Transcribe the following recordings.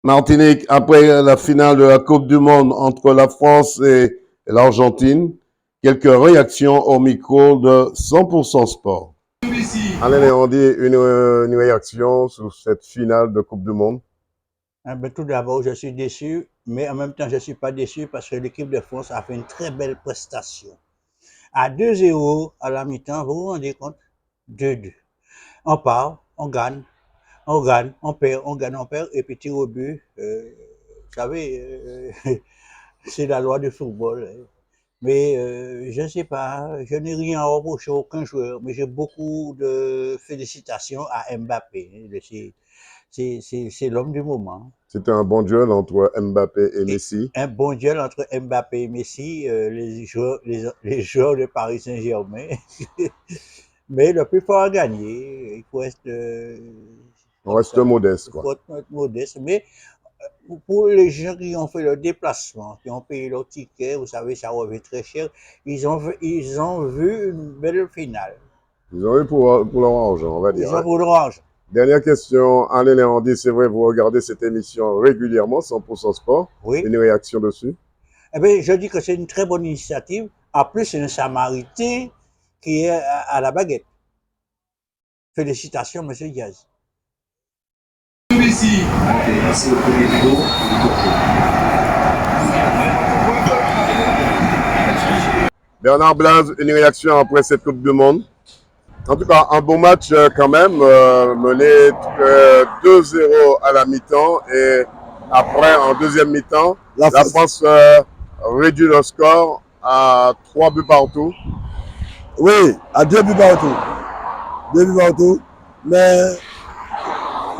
Martinique, après la finale de la Coupe du Monde entre la France et l'Argentine, quelques réactions au micro de 100% Sport. Allez, on dit une réaction sur cette finale de Coupe du Monde. Tout d'abord, je suis déçu, mais en même temps, je ne suis pas déçu parce que l'équipe de France a fait une très belle prestation. À 2-0 à la mi-temps, vous vous rendez compte? 2-2. On part, on gagne, on perd, on gagne, on perd, et puis tir au but. Vous savez, c'est la loi du football. Mais je ne sais pas, je n'ai rien à reprocher à aucun joueur, mais j'ai beaucoup de félicitations à Mbappé. C'est l'homme du moment. C'était un bon duel entre Mbappé et Messi. Un bon duel entre Mbappé et Messi, les joueurs de Paris Saint-Germain. Mais le plus fort a gagné. Il faut être, On reste modeste, il quoi. faut être modeste. Mais pour les gens qui ont fait le déplacement, qui ont payé leur ticket, vous savez, ça revient très cher, ils ont vu une belle finale. Ils ont eu pour leur argent, on va dire. Ils ont pour leur argent. Dernière question, Alain Léandri, c'est vrai, vous regardez cette émission régulièrement, 100% Sport. Oui. Une réaction dessus? Eh bien, je dis que c'est une très bonne initiative. En plus, c'est un Samaritain qui est à la baguette. Félicitations, M. Diaz. Merci. Merci au premier vidéo. Bernard Blaise, une réaction après cette Coupe du Monde? En tout cas, un bon match quand même, mené 2-0 à la mi-temps et après, en deuxième mi-temps, la France réduit le score à 3 buts partout. Oui, à 2 buts partout. 2 buts partout. Mais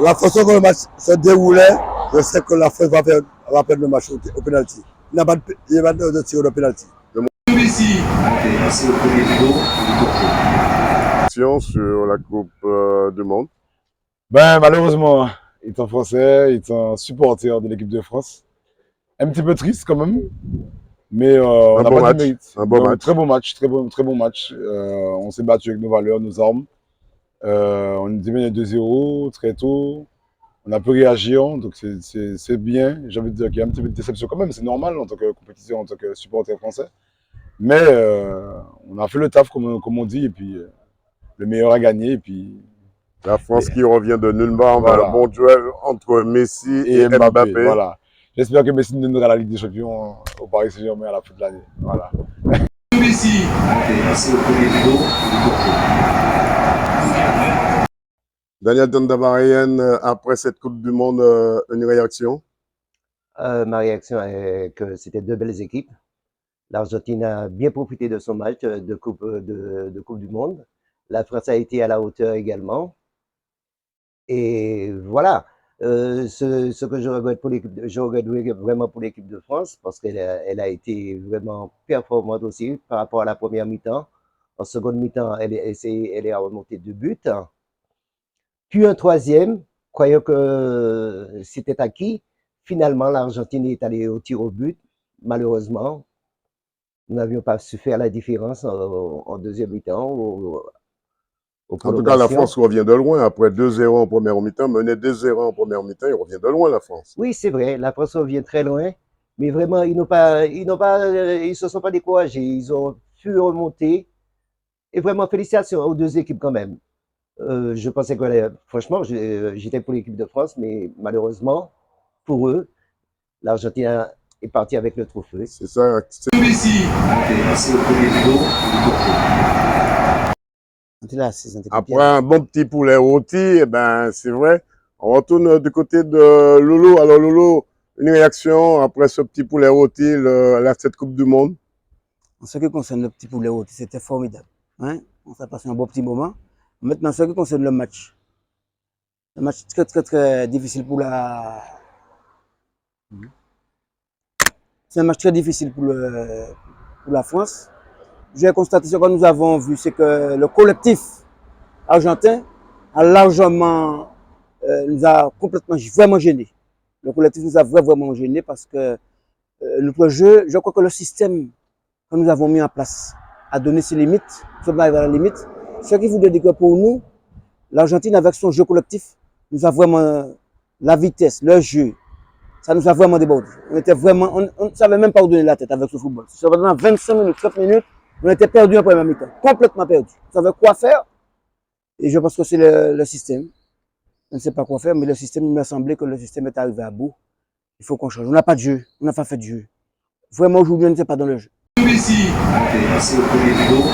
la façon dont le match se déroulait, je sais que la France va perdre le match au pénalty. Il n'y a pas de tir de pénalty. Merci au premier vidéo. Sur la Coupe du Monde. Ben, malheureusement, étant français, étant supporter de l'équipe de France, un petit peu triste quand même, mais on n'a pas de mérite. Un bon match. Très bon match, très bon match. On s'est battu avec nos valeurs, nos armes. On est mené 2-0 très tôt. On a pu réagir, donc c'est bien. J'ai envie de dire qu'il y a un petit peu de déception quand même, c'est normal en tant que compétition, en tant que supporter français. Mais on a fait le taf comme on dit, et puis le meilleur a gagné, et puis... La France qui revient de nulle part, voilà. Un bon duel entre Messi et Mbappé. Voilà. J'espère que Messi nous donnera la Ligue des Champions au Paris Saint-Germain à la fin de l'année. Voilà. Merci au premier vidéo. Daniel Tondabarian, après cette Coupe du Monde, une réaction? Ma réaction est que c'était deux belles équipes. L'Argentine a bien profité de son match de Coupe du Monde. La France a été à la hauteur également. Et voilà, ce que je regrette vraiment pour l'équipe de France, parce qu'elle a été vraiment performante aussi par rapport à la première mi-temps. En seconde mi-temps, elle est remontée 2 buts. Puis un troisième, croyant que c'était acquis. Finalement, l'Argentine est allée au tir au but. Malheureusement, nous n'avions pas su faire la différence en deuxième mi-temps. En tout cas, la France revient de loin. Après 2-0 en première mi-temps, mené 2-0 en première mi-temps, il revient de loin, la France. Oui, c'est vrai, la France revient très loin. Mais vraiment, ils se sont pas découragés. Ils ont pu remonter. Et vraiment, félicitations aux deux équipes quand même. Je pensais que, franchement, j'étais pour l'équipe de France, mais malheureusement, pour eux, l'Argentine est partie avec le trophée. C'est ça. Merci au premier vidéo. Après un bon petit poulet rôti, eh ben, c'est vrai. On retourne du côté de Lolo. Alors Lolo, une réaction après ce petit poulet rôti, cette Coupe du Monde? En ce qui concerne le petit poulet rôti, c'était formidable. Hein? On s'est passé un bon petit moment. Maintenant, ce qui concerne le match très très très difficile pour la... C'est un match très difficile pour la France. J'ai constaté ce que nous avons vu, c'est que le collectif argentin a largement, nous a complètement, vraiment gêné. Le collectif nous a vraiment gêné parce que notre jeu, je crois que le système que nous avons mis en place a donné ses limites, nous sommes arrivés à la limite. Ce qui voudrait dire que pour nous, l'Argentine avec son jeu collectif, nous a vraiment la vitesse, le jeu, Ça nous a vraiment débordé. On ne savait même pas où donner la tête avec ce football. Pendant 25 minutes, 30 minutes, on était perdus en première mi-temps. Complètement perdus. On savait quoi faire. Et je pense que c'est le système. On ne sait pas quoi faire, mais le système, il m'a semblé que le système est arrivé à bout. Il faut qu'on change. On n'a pas de jeu. On n'a pas fait de jeu. Vraiment, aujourd'hui, on n'était pas dans le jeu. Messi a fait passer au premier rideau.